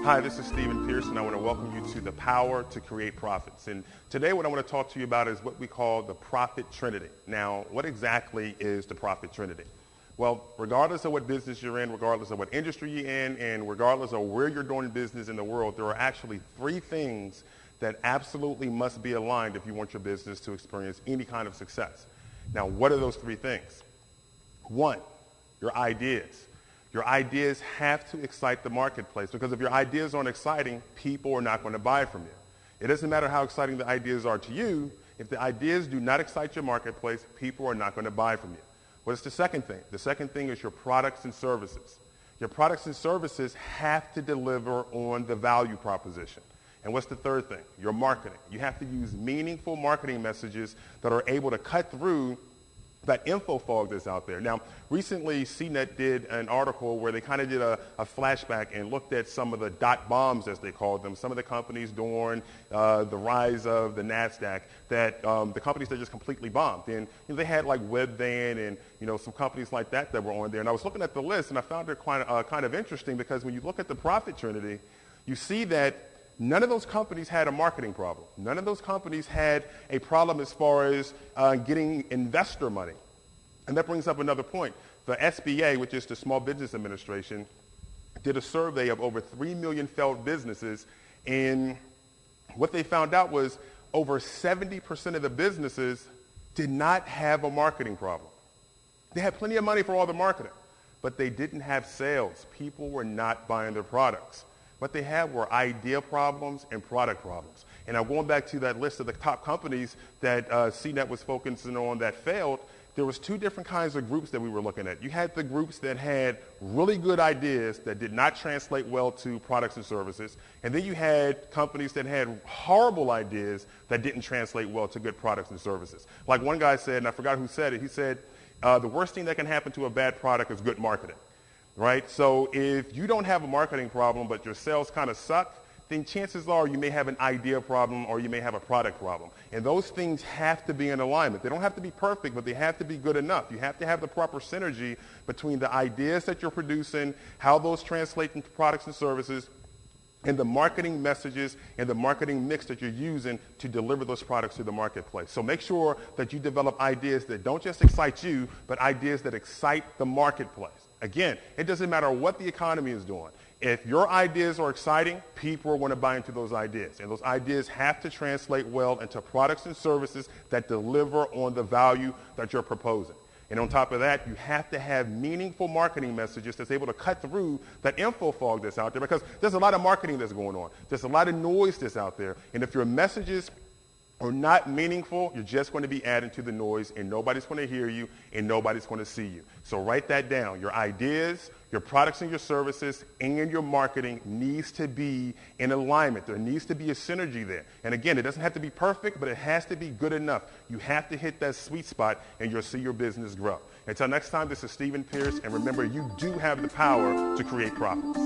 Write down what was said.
Hi, this is Stephen Pierce, and I want to welcome you to The Power to Create Profits. And today what I want to talk to you about is what we call the Profit Trinity. Now, what exactly is the Profit Trinity? Well, regardless of what business you're in, regardless of what industry you're in, and regardless of where you're doing business in the world, there are actually three things that absolutely must be aligned if you want your business to experience any kind of success. Now, what are those three things? One, your ideas. Your ideas have to excite the marketplace, because if your ideas aren't exciting, people are not going to buy from you. It doesn't matter how exciting the ideas are to you. If the ideas do not excite your marketplace, people are not going to buy from you. What is the second thing? The second thing is your products and services. Your products and services have to deliver on the value proposition. And what's the third thing? Your marketing. You have to use meaningful marketing messages that are able to cut through that info fog that's out there. Now, recently, CNET did an article where they kind of did a flashback and looked at some of the dot bombs, as they called them, some of the companies during the rise of the NASDAQ, that the companies that just completely bombed. And they had like Webvan and some companies like that were on there. And I was looking at the list, and I found it kind of interesting, because when you look at the Profit Trinity, you see that none of those companies had a marketing problem. None of those companies had a problem as far as getting investor money. And that brings up another point. The SBA, which is the Small Business Administration, did a survey of over 3 million failed businesses, and what they found out was over 70% of the businesses did not have a marketing problem. They had plenty of money for all the marketing, but they didn't have sales. People were not buying their products. What they had were idea problems and product problems. And now going back to that list of the top companies that CNET was focusing on that failed, there was two different kinds of groups that we were looking at. You had the groups that had really good ideas that did not translate well to products and services. And then you had companies that had horrible ideas that didn't translate well to good products and services. Like one guy said, and I forgot who said it, he said, the worst thing that can happen to a bad product is good marketing. Right? So if you don't have a marketing problem, but your sales kind of suck, then chances are you may have an idea problem or you may have a product problem. And those things have to be in alignment. They don't have to be perfect, but they have to be good enough. You have to have the proper synergy between the ideas that you're producing, how those translate into products and services, and the marketing messages and the marketing mix that you're using to deliver those products to the marketplace. So make sure that you develop ideas that don't just excite you, but ideas that excite the marketplace. Again, it doesn't matter what the economy is doing. If your ideas are exciting, people are going to buy into those ideas. And those ideas have to translate well into products and services that deliver on the value that you're proposing. And on top of that, you have to have meaningful marketing messages that's able to cut through that info fog that's out there, because there's a lot of marketing that's going on. There's a lot of noise that's out there. And if your messages are not meaningful, you're just going to be adding to the noise, and nobody's going to hear you, and nobody's going to see you. So write that down. Your ideas, your products and your services, and your marketing needs to be in alignment. There needs to be a synergy there. And again, it doesn't have to be perfect, but it has to be good enough. You have to hit that sweet spot, and you'll see your business grow. Until next time, this is Stephen Pierce, and remember, you do have the power to create profits.